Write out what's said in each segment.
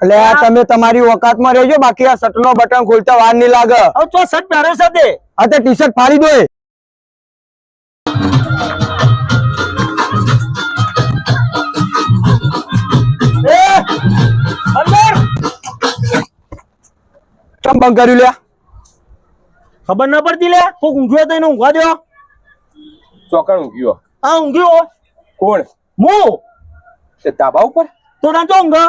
એટલે આ તમે તમારી ઓકાતમાં રહેજો, બાકી આ શર્ટનો બટન ખોલતા વાર નહીં લાગે. હવે તો શર્ટ પહેર્યો છે તે. આ તે ટી-શર્ટ ફાડી દો. અંદર ચમ બંધ કર્યું લ્યા? ખબર ન પડતી લે, કોક ઊંઘ્યો તો એને ઊંઘવા દો. ચોકણ ઊંઘ્યો. હા ઊંઘ્યો. કોણ? હું. તે ધાબા ઉપર? તો ના તો ઊંઘ.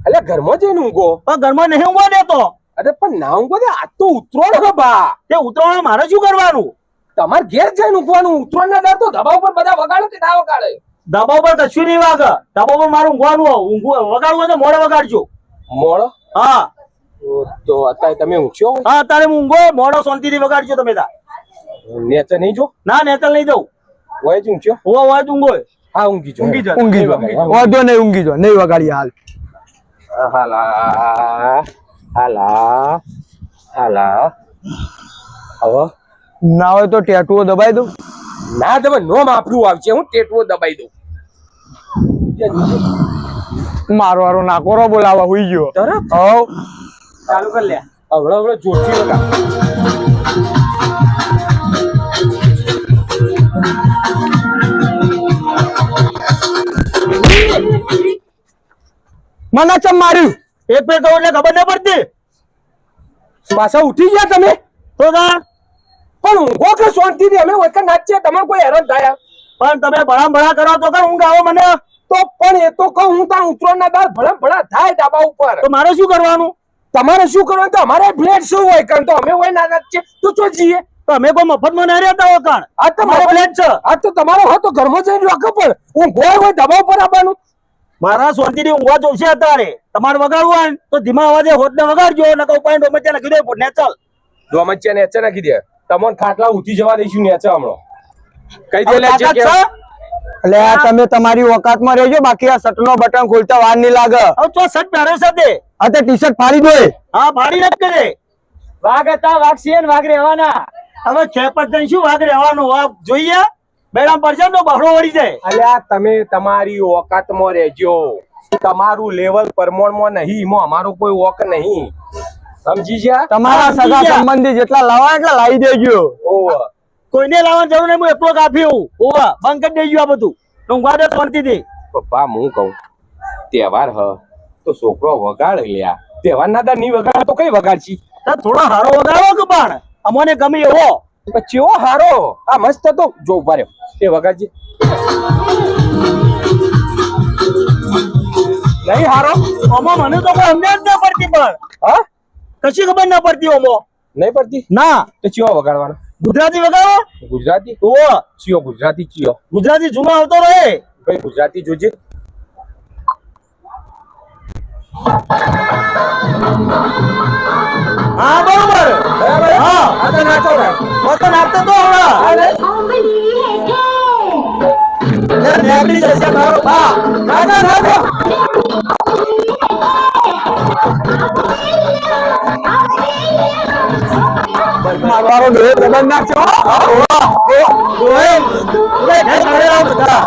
એટલે ઘરમાં જઈને ઊંઘો? પણ ઘરમાં નહીં ઊંઘવા દેતો. અરે પણ ના ઊંઘો દે, આ તો ઉતરોણ હે બા. તે ઉતરવા મારે શું કરવાનું? તમારે ઘેર જઈને ઊંઘવાનું. ઉતરોણ ના દર તો ધાબા ઉપર બધા વગાડે કે ના વગાડે? ધાબા ઉપર કશું નહીં વાગે. ધાબા ઉપર મારું ઊંઘવાનું વગાડવું હોય તો મોડે વગાડજો. મોડો? હા તો અત્યારે તમે ઊંઘ્યો? હા અત્યારે હું ઊંઘો, મોડો શાંતિથી વગાડજો તમે તા. નેચે નહીં જો? ના નેતલ નહીં જવું. હોય જ ઊંઘ્યો? હોય જ ઊંઘો. હા ઊંઘી જો. ઊંઘી ઊંઘી જો. વાંધો નહીં, ઊંઘી જો. નહીં વગાડી હાલ. હાલા હાલા હાલા. હવે ના હોય તો ટેટુઓ દબાઈ દઉં. ના તમે નોમ આપણું આવશે, હું ટેટવો દબાઈ દઉં. મારો વારો નાકોરો બોલાવા હુઈ ગયો. તરત હવ ચાલુ કર લે. હવળે હવળે જોરથી વગા. મને ચમ માર્યું? એક બે કહું એટલે ખબર ન પડતી. પાછા ઉઠી ગયા તમે? તો તા પણ ઊંઘો કે શાંતિથી? અમે વખત નાચીએ, તમારે કોઈ હેરાન થાય? પણ તમે ભણા કરો તો કર ઊંઘ આવે મને. તો પણ એ તો કહું હું ત્યાં ઉતરોણના દાળ ભણા થાય ધાબા ઉપર. તો મારે શું કરવાનું? તમારે શું કરવાનું? તો અમારે ફ્લેટ શું હોય? કારણ તો અમે હોય ના નાચીએ તો ચો જઈએ. તો અમે કોઈ મફતમાં નહીં રહેતા હોય કાણ. આ તો મારો ફ્લેટ છે. આ તો તમારો હોય તો ઘરમાં જઈને રાખો, પણ ઊંઘો હોય ધાબા ઉપર આવવાનું. મારા શાંતિથી ઊંઘવા જોશે અત્યારે. તમારે વગાડવું હોય ને તો ધીમા અવાજે હોદને વગાડજો, નકર ઉપાય ડોમચા નાખી દે ને ચાલ. ડોમચ્યા નેચે નાખી દે. તમને ખાટલા ઉઠી જવા દઈશું નેચે હમણાં. કઈ દે લે જે તાકાત કે. છે? એટલે આ તમે તમારી ઓકાતમાં રહેજો, બાકી આ શર્ટનો બટન ખોલતા વાર નહીં લાગે. હવે તો શર્ટ પહેર્યો છે તે. આ તે ટી-શર્ટ ફાડી દો. હા ભાડી નથી કરે. વાઘ હતા વાઘ છે ને વાઘ રહેવાના. હવે ખેપટ શું વાઘ રહેવાનું? વાઘ જોઈએ બેડા પડશે ને તો બહરો વળી જાય. અલ્યા તમે તમારી ઓકાતમાં રહેજો. તમારું લેવલ પ્રમાણમાં નહીં, એમાં અમારો કોઈ ઓક નહીં. સમજી ગયા? તમારા સમજી સગા ગયા. સંબંધી જેટલા લાવવા એટલા લાવી દેજો. ઓહ કોઈને લાવવાની જરૂર નહીં, હું એટલો કાપ્યું. ઓવા બંધ કરી દેજો આ બધું. ઊંઘવા દે શાંતિથી. પપ્પા હું કહું, તહેવાર હ તો છોકરો વગાડ લ્યા. તહેવાર ના દા નહીં વગાડ તો કઈ વગાડશી? થોડો હારો વગાડો કે પણ અમને ગમે એવો. પછી ઓ હારો આ મસ્ત તો જો ઉભા રહ્યો એ વગાડજે. નહીં હારો? આમાં મને તો કોઈ સમજણ જ ના પડતી. પણ હા કશી ખબર ના પડતી ઓમો. નહીં પડતી? ના તો ચિયો વગાડવાનો? ગુજરાતી વગાડો. ગુજરાતી? ઓવા ચિયો ગુજરાતી ચિયો? ગુજરાતી જૂનો આવતો રહે. ભાઈ ગુજરાતી જોજે. હા બરોબર. બરાબર? હા આ તો નાચો ભાઈ. હું તો નાચતો તો હમણાં. લે, નીકળી જશે મારો બા. નાચો નાચો. મારવારો ડોહે દબાણ નાખશે, હો. બધા